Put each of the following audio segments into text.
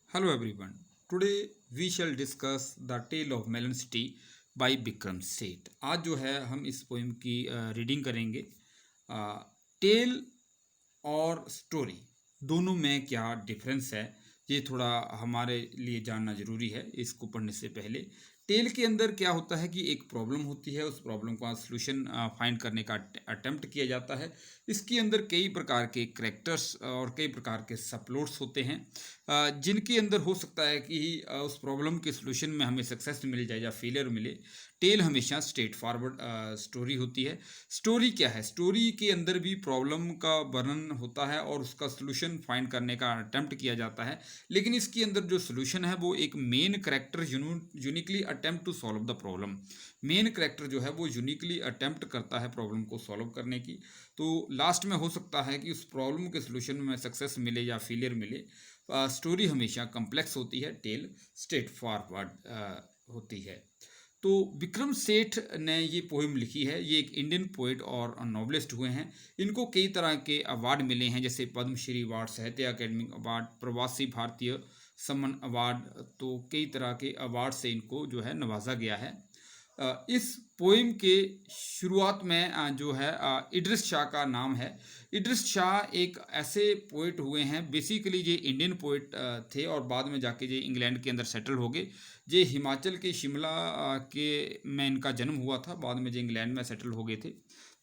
Hello everyone. Today we shall discuss the tale of Melon City by Bikram Seth. आज जो है हम इस पोइम की रीडिंग करेंगे। टेल और स्टोरी दोनों में क्या डिफरेंस है, ये थोड़ा हमारे लिए जानना ज़रूरी है इसको पढ़ने से पहले। टेल के अंदर क्या होता है कि एक प्रॉब्लम होती है, उस प्रॉब्लम का सॉल्यूशन फाइंड करने का अटेम्प्ट किया जाता है। इसके अंदर कई प्रकार के करेक्टर्स और कई प्रकार के सबप्लॉट्स होते हैं, जिनके अंदर हो सकता है कि उस प्रॉब्लम के सॉल्यूशन में हमें सक्सेस मिल जाए या फेलियर मिले। टेल हमेशा स्ट्रेट फॉरवर्ड स्टोरी होती है। स्टोरी क्या है? स्टोरी के अंदर भी प्रॉब्लम का वर्णन होता है और उसका सॉल्यूशन फाइंड करने का अटेम्प्ट किया जाता है, लेकिन इसके अंदर जो सॉल्यूशन है वो एक main character uniquely attempt to solve the problem. Main character जो है वो यूनिकली अटेम्प्ट करता है प्रॉब्लम को सॉल्व करने की। तो लास्ट में हो सकता है कि उस प्रॉब्लम के सॉल्यूशन में सक्सेस मिले या फेलियर मिले। स्टोरी हमेशा कॉम्प्लेक्स होती है, टेल स्ट्रेट फॉरवर्ड होती है। तो विक्रम सेठ ने ये पोएम लिखी है। ये एक इंडियन पोइट और नॉवलिस्ट हुए हैं। इनको कई तरह के अवार्ड मिले हैं, जैसे पद्मश्री अवार्ड, साहित्य अकेडमी अवार्ड, प्रवासी भारतीय सम्मान अवार्ड। तो कई तरह के अवार्ड से इनको जो है नवाजा गया है। इस पोइम के शुरुआत में जो है इद्रिस शाह का नाम है। इद्रिस शाह एक ऐसे पोइट हुए हैं, बेसिकली ये इंडियन पोइट थे और बाद में जाके ये इंग्लैंड के अंदर सेटल हो गए। ये हिमाचल के शिमला के में इनका जन्म हुआ था, बाद में ये इंग्लैंड में सेटल हो गए थे।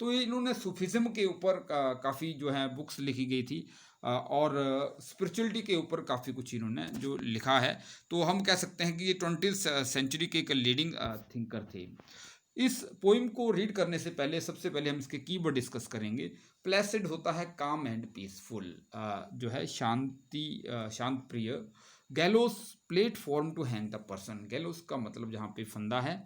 तो इन्होंने सूफिज़्म के ऊपर काफ़ी जो है बुक्स लिखी गई थी, और स्पिरिचुअलिटी के ऊपर काफ़ी कुछ इन्होंने जो लिखा है। तो हम कह सकते हैं कि ये 20th सेंचुरी के एक लीडिंग थिंकर थे। इस पोइम को रीड करने से पहले सबसे पहले हम इसके कीवर्ड डिस्कस करेंगे। प्लेसिड होता है काम एंड पीसफुल, जो है शांति, शांत प्रिय। Gallows platform to hang the person, gallows का मतलब जहाँ पे फंदा है।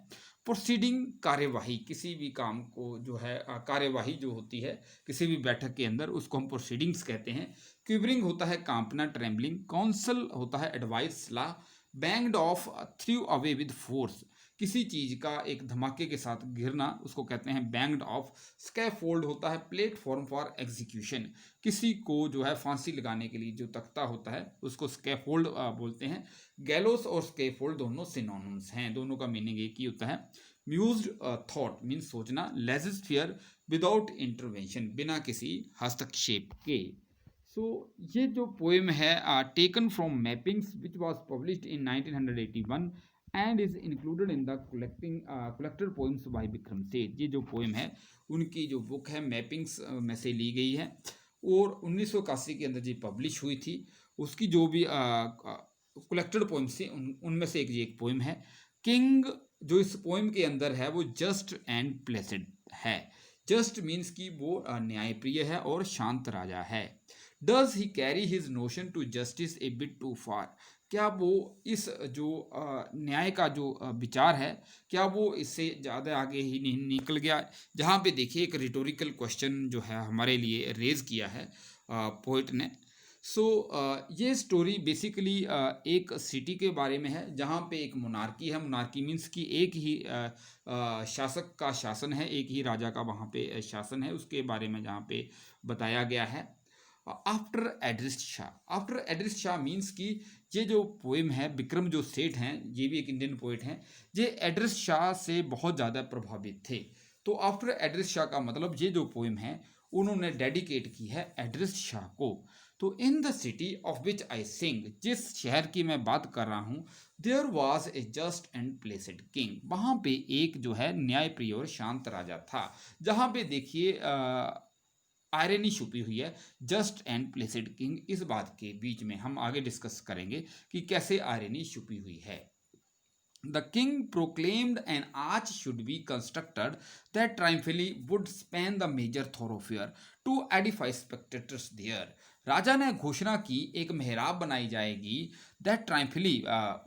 प्रोसीडिंग कार्यवाही, किसी भी काम को जो है कार्यवाही जो होती है किसी भी बैठक के अंदर, उसको हम प्रोसीडिंग्स कहते हैं। क्विवरिंग होता है कांपना, ट्रेम्बलिंग। काउंसल होता है एडवाइस, सलाह। Banged of, through away with force, किसी चीज का एक धमाके के साथ गिरना, उसको कहते हैं बैंग्ड ऑफ। स्कैफोल्ड होता है प्लेटफॉर्म फॉर एग्जीक्यूशन, किसी को जो है फांसी लगाने के लिए जो तख्ता होता है उसको स्कैफोल्ड बोलते हैं। गैलोस और स्कैफोल्ड दोनों सिनोनिम्स हैं, दोनों का मीनिंग एक ही होता है। म्यूज्ड थॉट मीन्स सोचना। लेजिस्फियर विदाउट इंटरवेंशन, बिना किसी हस्तक्षेप के। सो ये जो पोएम है taken from Mappings which was published in 1981 and is included in the collected poems by Vikram Seth. ये जो पोएम है उनकी जो बुक है मैपिंग्स में से ली गई है और 1981 के अंदर ये पब्लिश हुई थी। उसकी जो भी कलेक्टेड पोएम्स थी उनमें से एक ये एक पोएम है। किंग जो इस पोएम के अंदर है वो जस्ट एंड प्लेसेड है। जस्ट मीन्स कि वो न्यायप्रिय है और शांत राजा है। Does he carry his notion to justice a bit too far, क्या वो इस जो न्याय का जो विचार है क्या वो इससे ज़्यादा आगे ही नहीं निकल गया। जहाँ पे देखिए एक रिटोरिकल क्वेश्चन जो है हमारे लिए रेज किया है पोइट ने। सो ये स्टोरी बेसिकली एक सिटी के बारे में है जहाँ पे एक मोनार्की है। मोनार्की मीन्स कि एक ही शासक का शासन है, एक ही राजा का वहाँ पे शासन है, उसके बारे में जहाँ पे बताया गया है। After एड्रिस Shah, after एड्रिस Shah means कि ये जो पोएम है विक्रम जो सेठ हैं ये भी एक इंडियन पोइट हैं, ये एड्रिस शाह से बहुत ज़्यादा प्रभावित थे। तो आफ्टर एड्रिस शाह का मतलब ये जो पोएम है उन्होंने डेडिकेट की है एड्रिस शाह को। तो in the city of which I sing, जिस शहर की मैं बात कर रहा हूँ, there was a just and placid king, वहाँ पे एक जो है न्यायप्रिय और शांत राजा था। जहाँ पे देखिए आयरनी छुपी हुई है, जस्ट एंड प्लेसेड किंग, इस बात के बीच में हम आगे डिस्कस करेंगे कि कैसे आयरनी छुपी हुई है। The king proclaimed an arch should be constructed that triumphantly would span the major thoroughfare to edify spectators there. राजा ने घोषणा की एक मेहराब बनाई जाएगी दैट ट्रायम्फली,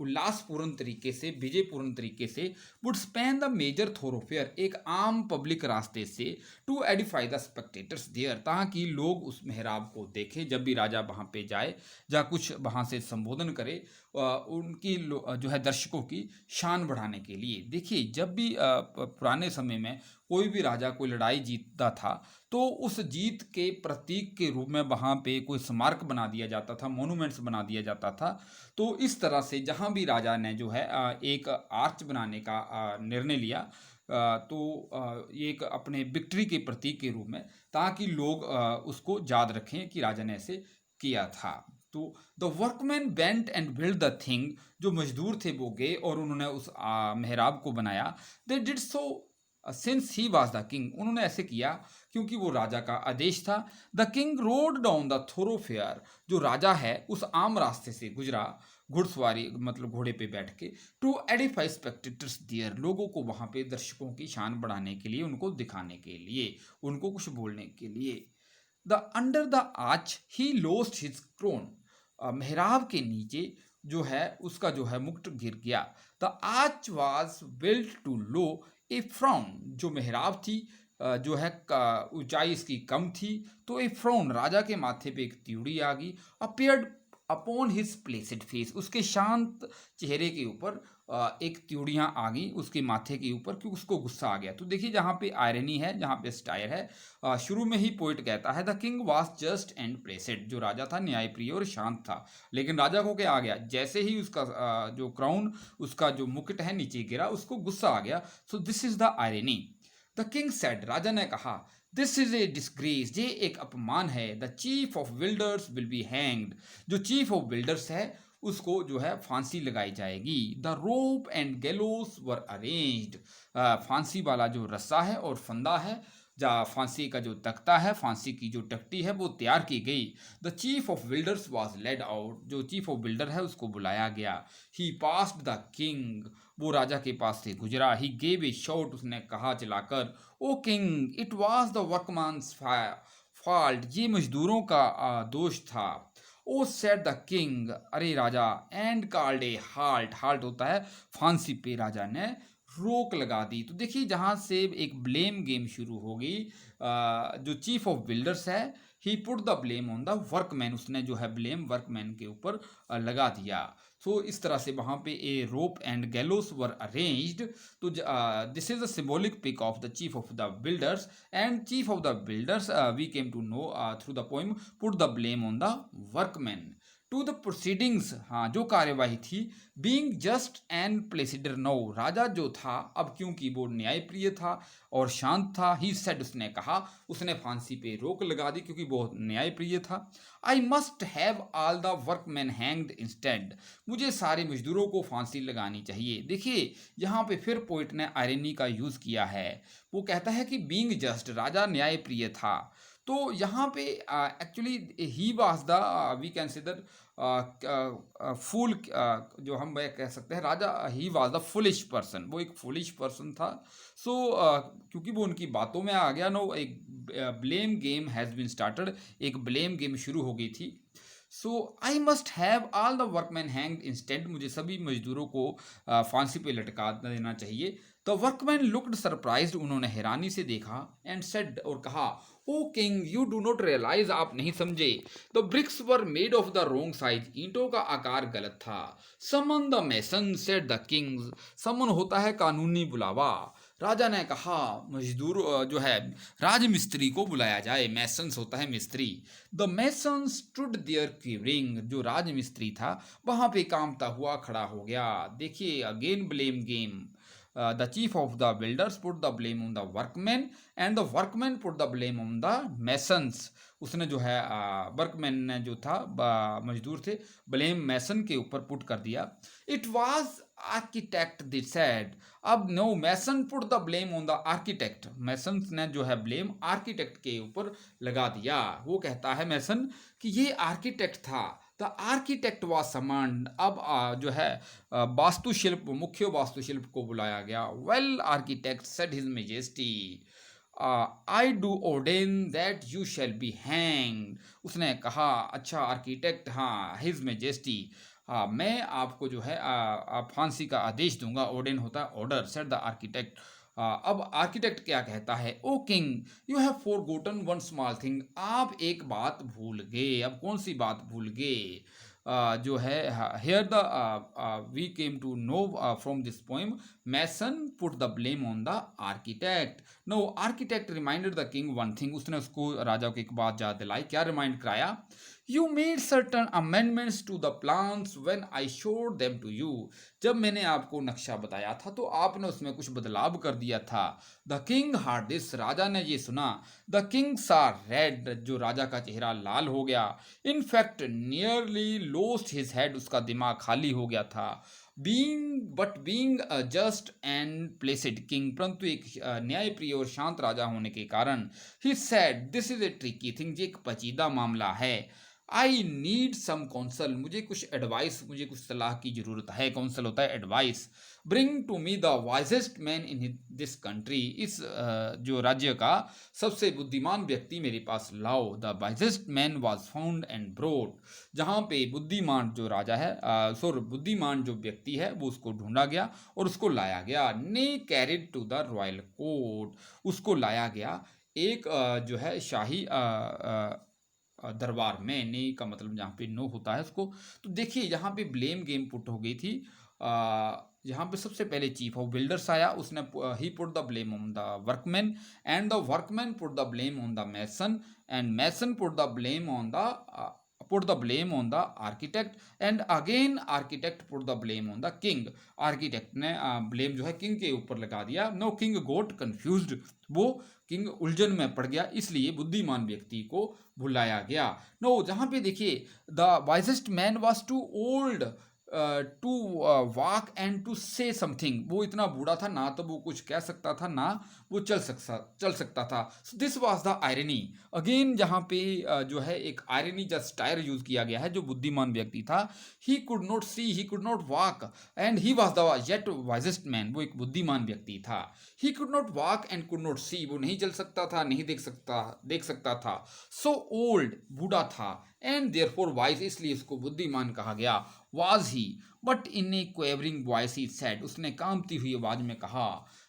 उल्लासपूर्ण तरीके से, विजयपूर्ण तरीके से, would span the major thoroughfare, एक आम पब्लिक रास्ते से, to edify the spectators there, ताकि लोग उस मेहराब को देखें जब भी राजा वहाँ पे जाए या कुछ वहाँ से संबोधन करे, उनकी जो है दर्शकों की शान बढ़ाने के लिए। देखिए जब भी पुराने समय में कोई भी राजा कोई लड़ाई जीतता था तो उस जीत के प्रतीक के रूप में वहाँ पे कोई स्मारक बना दिया जाता था, मोनूमेंट्स बना दिया जाता था। तो इस तरह से जहाँ भी राजा ने जो है एक आर्च बनाने का निर्णय लिया, ये एक अपने विक्ट्री के प्रतीक के रूप में, ताकि लोग उसको याद रखें कि राजा ने ऐसे किया था। तो the workman bent and build the thing, जो मजदूर थे वो गए और उन्होंने उस मेहराब को बनाया। They did so since he was the king, उन्होंने ऐसे किया क्योंकि वो राजा का आदेश था। The king rode down the thoroughfare, जो राजा है उस आम रास्ते से गुजरा, घुड़सवारी मतलब घोड़े पे बैठ के, टू एडिफाई स्पेक्टेटर्स देयर, लोगों को वहाँ पे दर्शकों की शान बढ़ाने के लिए, उनको दिखाने के लिए, उनको कुछ बोलने के लिए। The under the arch he lost his crown, मेहराब के नीचे जो है उसका जो है मुकुट गिर गया। The arch was built too low a frown, जो मेहराब थी जो है ऊंचाई इसकी कम थी, तो ए फ्राउन, राजा के माथे पे एक त्योड़ी आ गई। Appeared upon his Placid face, उसके शांत चेहरे के ऊपर एक त्योड़ियाँ आ गई उसके माथे के ऊपर, क्योंकि उसको गुस्सा आ गया। तो देखिए जहाँ पे आयरनी है, जहाँ पे स्टायर है, शुरू में ही पोइट कहता है the king was just and Placid, जो राजा था न्यायप्रिय और शांत था। लेकिन राजा को क्या आ गया, जैसे ही उसका जो क्राउन, उसका जो मुकुट है नीचे गिरा, उसको गुस्सा आ गया। So this is the irony. The king said, राजा ने कहा, दिस इज ए डिस्ग्रेस, ये एक अपमान है। The chief of builders will be hanged, जो चीफ ऑफ बिल्डर्स है उसको जो है फांसी लगाई जाएगी। The rope and gallows were arranged, फांसी वाला जो रस्सा है और फंदा है, जहाँ फांसी का जो तख्ता है, फांसी की जो टकटी है वो तैयार की गई। The chief of builders was laid out, जो चीफ ऑफ बिल्डर है उसको बुलाया गया। ही पास्ड द किंग, वो राजा के पास से गुजरा। ही गेव ए शॉट, उसने कहा चलाकर, O king it was the workmen's fault, ये मजदूरों का दोष था। ओ सेड द किंग, अरे राजा, and called a halt, halt होता है फांसी पे राजा ने रोक लगा दी। तो देखिए जहाँ से एक ब्लेम गेम शुरू होगी। जो चीफ ऑफ बिल्डर्स है, he put the blame on the workmen, उसने जो है ब्लेम वर्कमैन के ऊपर लगा दिया। सो इस तरह से वहाँ पे a rope and gallows were arranged. तो this is the symbolic pic of the chief of the builders, and chief of the builders we came to know through the poem put the blame on the workmen. To the proceedings, हाँ जो कार्यवाही थी, being just and placid no, राजा जो था अब क्योंकि वो न्यायप्रिय था और शांत था, ही सेड, उसने कहा, उसने फांसी पे रोक लगा दी क्योंकि वो न्यायप्रिय था। आई must have all the workmen hanged instead, मुझे सारे मजदूरों को फांसी लगानी चाहिए। देखिए यहाँ पे फिर पोइट ने आयरनी का यूज़ किया है। वो कहता है कि बीइंग जस्ट, राजा न्यायप्रिय था, तो यहाँ पे actually he was the, we can say that fool, जो हम वह कह सकते हैं, राजा he was the foolish person, वो एक फुलिश पर्सन था। सो क्योंकि वो उनकी बातों में आ गया, नो एक blame game has been started, एक ब्लेम गेम शुरू हो गई थी। So I must have all the workmen hanged instant, मुझे सभी मजदूरों को फांसी पे लटका देना चाहिए। द वर्कमैन लुक्ड सरप्राइज्ड, उन्होंने हैरानी से देखा, एंड सेड, और कहा, O king you do not realise, आप नहीं समझे, the bricks were made of the wrong size, ईंटों का आकार गलत था। Summon the mason, said the kings, summon होता है कानूनी बुलावा। राजा ने कहा मजदूर जो है राजमिस्त्री को बुलाया जाए, मैसन्स होता है मिस्त्री। The mason stood there cowering, जो राजमिस्त्री था वहाँ पे कामता हुआ खड़ा हो गया। देखिए again blame game. The chief of the builders put the blame on the workmen and the workmen put the blame on the masons, उसने जो है वर्कमैन ने जो था मजदूर थे, ब्लेम मैसन के ऊपर पुट कर दिया। It was architect they said, अब now mason put the blame on the architect, mason ने जो है ब्लेम आर्किटेक्ट के ऊपर लगा दिया। वो कहता है मैसन कि ये आर्किटेक्ट था, द आर्किटेक्ट वाज समन्ड, अब जो है वास्तुशिल्प, मुख्य वास्तुशिल्प को बुलाया गया। Well architect said his majesty, I do ordained that you shall be hanged, उसने कहा अच्छा आर्किटेक्ट, हाँ हिज मेजेस्टी, हाँ मैं आपको जो है फांसी का आदेश दूंगा, ऑर्डेन होता है ऑर्डर, सेड द आर्किटेक्ट। अब आर्किटेक्ट क्या कहता है, O king you have forgotten one small thing, आप एक बात भूल गए। अब कौन सी बात भूल गए, जो है here the we came to know from this poem, Mason put the blame on the architect. No, architect reminded the king one thing. उसने उसको राजा को एक बात याद दिलाई. क्या रिमाइंड कराया? You made certain amendments to the plans when I showed them to you. जब मैंने आपको नक्शा बताया था तो आपने उसमें कुछ बदलाव कर दिया था. The king heard this. राजा ने ये सुना. The king saw red. जो राजा का चेहरा लाल हो गया. In fact, nearly lost his head. उसका दिमाग खाली हो गया था. being a just and placid king, परंतु एक न्यायप्रिय और शांत राजा होने के कारण he said this is a tricky thing. ये एक पेचीदा मामला है. I need some counsel. मुझे कुछ एडवाइस, मुझे कुछ सलाह की जरूरत है. काउंसल होता है advice. Bring to me the wisest man in this country. इस जो राज्य का सबसे बुद्धिमान व्यक्ति मेरे पास लाओ. The wisest man was found and brought. जहाँ पे बुद्धिमान जो राजा है, बुद्धिमान जो व्यक्ति है वो उसको ढूंढा गया और उसको लाया गया. ने carried to the royal court. उसको लाया गया एक जो है शाही दरबार में. ने का मतलब जहाँ पे नो होता है उसको. तो देखिए यहाँ पे ब्लेम गेम पुट हो गई थी. यहाँ पे सबसे पहले चीफ ऑफ बिल्डर्स आया. उसने he put the blame on the workmen and the workmen put the blame on the mason and mason put the blame on the architect and again architect put the blame on the king. Architect ने blame जो है king के ऊपर लगा दिया. Now king got confused. वो king उलझन में पड़ गया, इसलिए बुद्धिमान व्यक्ति को भुलाया गया. नो जहाँ पे देखिए the wisest man was too old to walk and to say something. वो इतना बूढ़ा था, ना तो वो कुछ कह सकता था ना वो चल सकता था. This was the irony. Again जहाँ पे जो है एक आयरनी जस्ट टायर यूज किया गया है. जो बुद्धिमान व्यक्ति था, he could not see, he could not walk and he was the yet wisest man. वो एक बुद्धिमान व्यक्ति था. He could not walk and could not see. वो नहीं चल सकता था, नहीं देख सकता था. सो ओल्ड, बूढ़ा था. एंड देयरफॉर वाइज, इसलिए उसको बुद्धिमान कहा गया. Was he, but in a quavering voice he said. उसने कांपती हुई आवाज में कहा,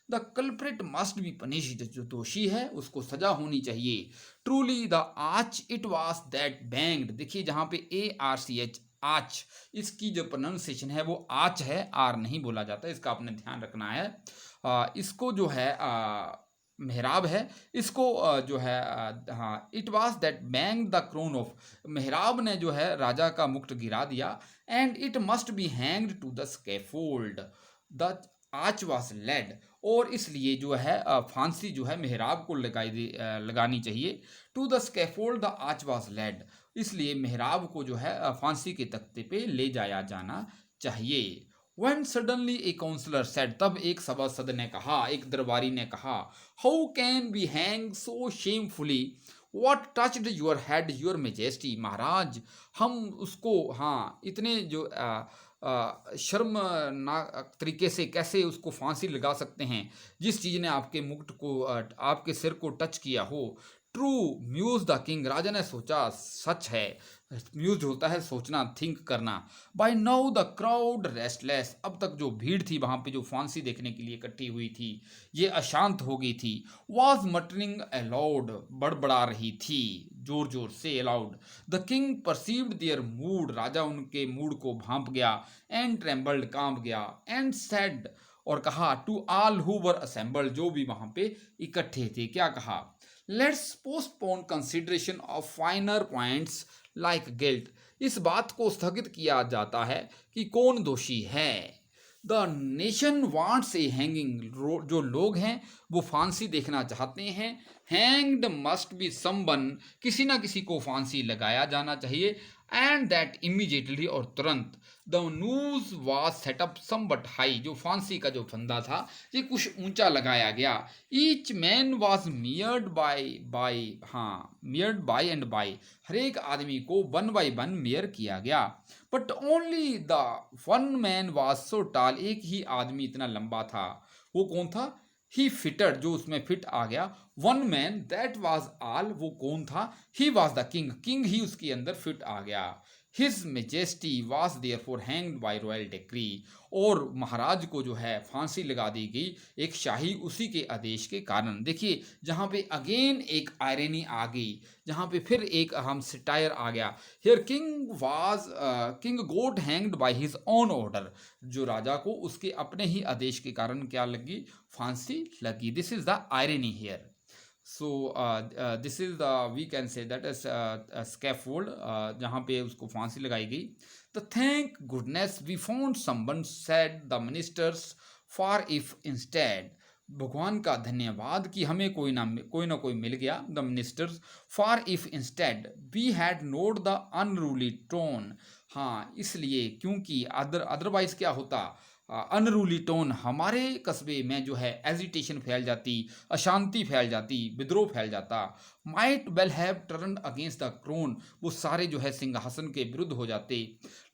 the culprit must be punished. जो दोषी है उसको सजा होनी चाहिए. Truly the arch it was that banged. देखिए जहां पे ARCH आर्च, इसकी जो प्रोनाउंसिएशन है वो आर्च है, आर नहीं बोला जाता. इसका आपने ध्यान रखना है. इसको जो है मेहराब है, इसको जो है हाँ, it was that bang the crown off. मेहराब ने जो है राजा का मुकुट गिरा दिया. And it must be hanged to the scaffold. The arch was led. और इसलिए जो है फांसी जो है मेहराब को लगानी चाहिए. To the scaffold the arch was led. इसलिए मेहराब को जो है फांसी के तख्ते पे ले जाया जाना चाहिए. When suddenly a counselor said, तब एक सभासद ने कहा, एक दरबारी ने कहा, How can we hang so shamefully? What touched your head, your majesty? महाराज, हम उसको हाँ इतने जो शर्मनाक तरीके से कैसे उसको फांसी लगा सकते हैं जिस चीज़ ने आपके मुकुट को, आपके सिर को टच किया हो. True muse the king. राजा ने सोचा, सच है. म्यूज होता है सोचना, थिंक करना. By now the crowd restless. अब तक जो भीड़ थी वहां पे जो फांसी देखने के लिए इकट्ठी हुई थी, ये अशांत हो गई थी. Was muttering allowed. बड़बड़ा रही थी जोर जोर से. Aloud. The king perceived their mood. राजा उनके मूड को भांप गया. एंड ट्रेम्बल्ड, कांप गया. एंड सेड, और कहा, to all who were assembled, जो भी वहां पे इकट्ठे थे, क्या कहा? Let's postpone consideration of finer points like guilt. इस बात को स्थगित किया जाता है कि कौन दोषी है. The nation wants A hanging. जो लोग हैं वो फांसी देखना चाहते हैं. Hanged must be someone. किसी ना किसी को फांसी लगाया जाना चाहिए. एंड दैट इमीडिएटली, और तुरंत. The noose was setup somewhat high. जो फांसी का जो फंदा था ये कुछ ऊंचा लगाया गया. Each man was measured by and by. हर एक आदमी को 1 by 1 मेयर किया गया. But only the one man was so tall. एक ही आदमी इतना लंबा था. वो कौन था? ही फिटेड, जो उसमें फिट आ गया. 1 मैन दैट वाज ऑल. वो कौन था? He was the king. King ही उसके अंदर फिट आ गया. His majesty was therefore hanged by royal decree, और महाराज को जो है फांसी लगा दी गई एक शाही उसी के आदेश के कारण। देखिए जहाँ पे अगेन एक आयरनी आ गई, जहाँ पे फिर एक हम सिटायर आ गया। Here king got hanged by his own order, जो राजा को उसके अपने ही आदेश के कारण क्या लगी, फांसी लगी। This is the irony here. So this is the, we can say that as a scaffold, जहाँ पे उसको फांसी लगाई गई। The thank goodness we found someone, said the ministers, for if instead, भगवान का धन्यवाद कि हमें कोई ना कोई मिल गया। The ministers, for if instead we had noted the unruly tone, हाँ इसलिए क्योंकि अदरवाइज क्या होता, अनरूली टोन, हमारे कस्बे में जो है एजिटेशन फैल जाती, अशांति फैल जाती, विद्रोह फैल जाता। Might well have turned against the crown, वो सारे जो है सिंहासन के विरुद्ध हो जाते।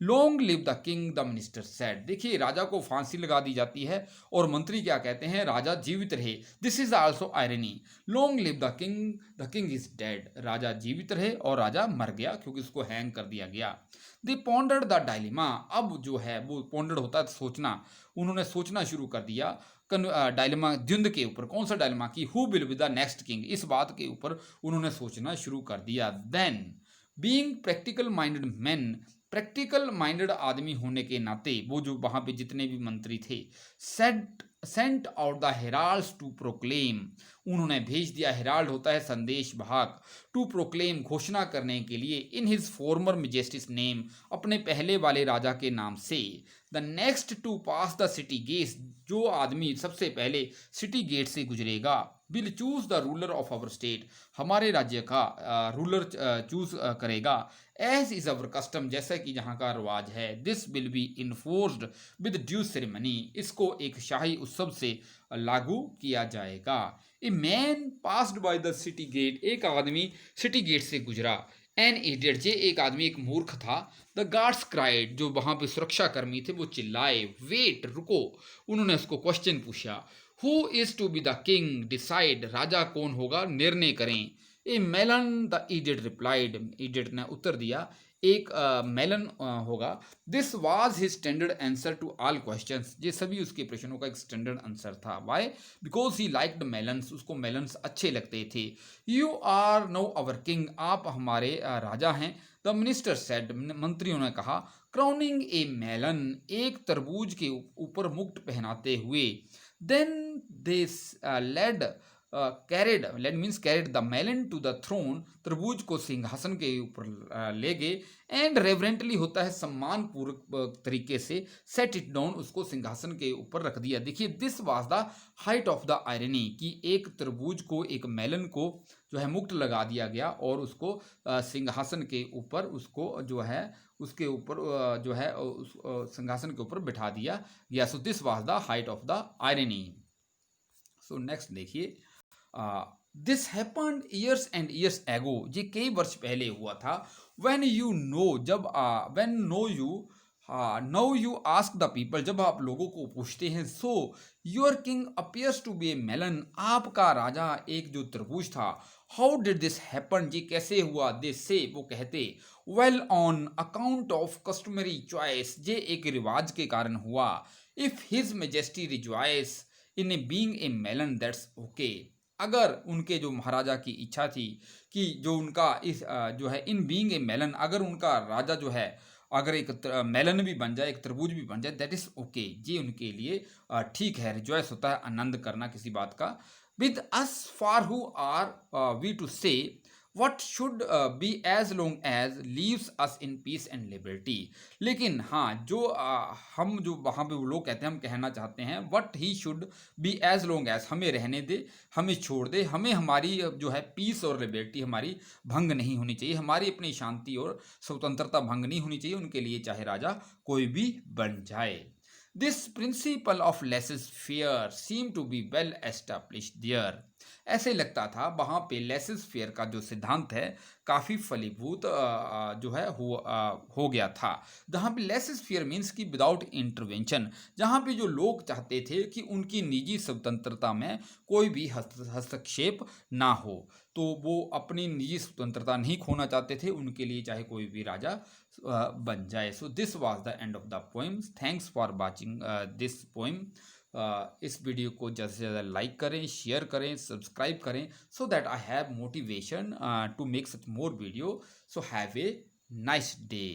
Long live the king, the minister said, देखिए राजा को फांसी लगा दी जाती है और मंत्री क्या कहते हैं, राजा जीवित रहे। This is also irony. Long live the king is dead, राजा जीवित रहे और राजा मर गया क्योंकि उसको हैंग कर दिया गया। दे पॉन्डर्ड द डायलेमा, अब जो है वो पॉन्डर्ड होता है सोचना, उन्होंने सोचना शुरू कर दिया डायलेमा, द्वंद के ऊपर। कौन सा डायलेमा की, who will be the next king, इस बात के ऊपर उन्होंने सोचना शुरू कर दिया। Then being practical minded man, practical minded आदमी होने के नाते वो जो वहां पे जितने भी मंत्री थे, sent out the heralds to proclaim, उन्होंने भेज दिया, हेराल्ड होता है संदेश वाहक, टू प्रोक्लेम घोषणा करने के लिए, in his former majesty's name, अपने पहले वाले राजा के नाम से। The next to pass the city gates, जो आदमी सबसे पहले सिटी गेट से गुजरेगा, will choose the ruler of our state, हमारे राज्य का रूलर चूज करेगा। एज इज अवर कस्टम, जैसा कि जहाँ का रिवाज है। This will be enforced with due ceremony, इसको एक शाही उत्सव से लागू किया जाएगा। A man passed by the city gate, एक आदमी सिटी गेट से गुजरा। एन इडियट, जे एक आदमी एक मूर्ख था। द गार्ड्स क्राइड, जो वहां पे सुरक्षा कर्मी थे वो चिल्लाए। वेट, रुको, उन्होंने उसको क्वेश्चन पूछा। Who is to be the king, decide, राजा कौन होगा, निर्णय करें। A melon, the idiot replied, idiot ने उत्तर दिया, एक मेलन होगा। This was his standard answer to all questions, ये सभी उसके प्रश्नों का एक स्टैंडर्ड आंसर था। Why, because he liked melons, उसको मेलन्स अच्छे लगते थे। You are now our king, आप हमारे राजा हैं। द मिनिस्टर सेड, मंत्रियों ने कहा। क्राउनिंग ए मेलन, एक तरबूज के ऊपर मुकुट पहनाते हुए। Then they led carried means carried the melon to the throne, तरबूज को सिंहासन के ऊपर ले गए। एंड रेवरेंटली होता है सम्मान पूर्वक तरीके से, सेट इट डाउन, उसको सिंहासन के ऊपर रख दिया। देखिए this was the height of the irony, कि एक तरबूज को, एक मेलन को जो है मुकुट लगा दिया गया और उसको सिंहासन के ऊपर, उसको जो है उसके ऊपर जो है उस सिंहासन के ऊपर बिठा दिया गया। So this was the height of the irony. So next देखिए, this happened years and years ago, ये कई वर्ष पहले हुआ था। व्हेन यू नो, जब when no you know you ask the people, जब आप लोगों को पूछते हैं। So your king appears to be a melon, आपका राजा एक जो तरबूज था। हाउ डिड दिस हैपन, ये कैसे हुआ। दिस से, वो कहते, well on account of customary choice, ये एक रिवाज के कारण हुआ। If his majesty rejoice in a being a melon, that's okay, अगर उनके जो महाराजा की इच्छा थी कि जो उनका इस जो है इन बीइंग ए मेलन, अगर उनका राजा जो है अगर एक मेलन भी बन जाए, एक तरबूज भी बन जाए, दैट इज ओके, ये उनके लिए ठीक है। रिजॉइस होता है आनंद करना किसी बात का। With us for who are we to say what should be as long as leaves us in peace and liberty, लेकिन हाँ जो हम जो वहाँ पे वो लोग कहते हैं, हम कहना चाहते हैं what he should be as long as, हमें रहने दे, हमें छोड़ दे, हमें हमारी जो है पीस और लिबर्टी हमारी भंग नहीं होनी चाहिए, हमारी अपनी शांति और स्वतंत्रता भंग नहीं होनी चाहिए उनके लिए, चाहे राजा कोई भी बन जाए। This principle of laissez-faire seem to be well established there. ऐसे लगता था वहाँ पे लेसिस फेयर का जो सिद्धांत है काफ़ी फलीभूत जो है हो गया था। जहाँ पे लेसिस फेयर मीन्स कि विदाउट इंटरवेंशन, जहाँ पे जो लोग चाहते थे कि उनकी निजी स्वतंत्रता में कोई भी हस्तक्षेप ना हो, तो वो अपनी निजी स्वतंत्रता नहीं खोना चाहते थे, उनके लिए चाहे कोई भी राजा बन जाए। सो this was the end of the poem. Thanks for watching this poem. इस वीडियो को ज़्यादा से ज़्यादा लाइक करें, शेयर करें, सब्सक्राइब करें, so that I have motivation to make such more video. So have a nice day.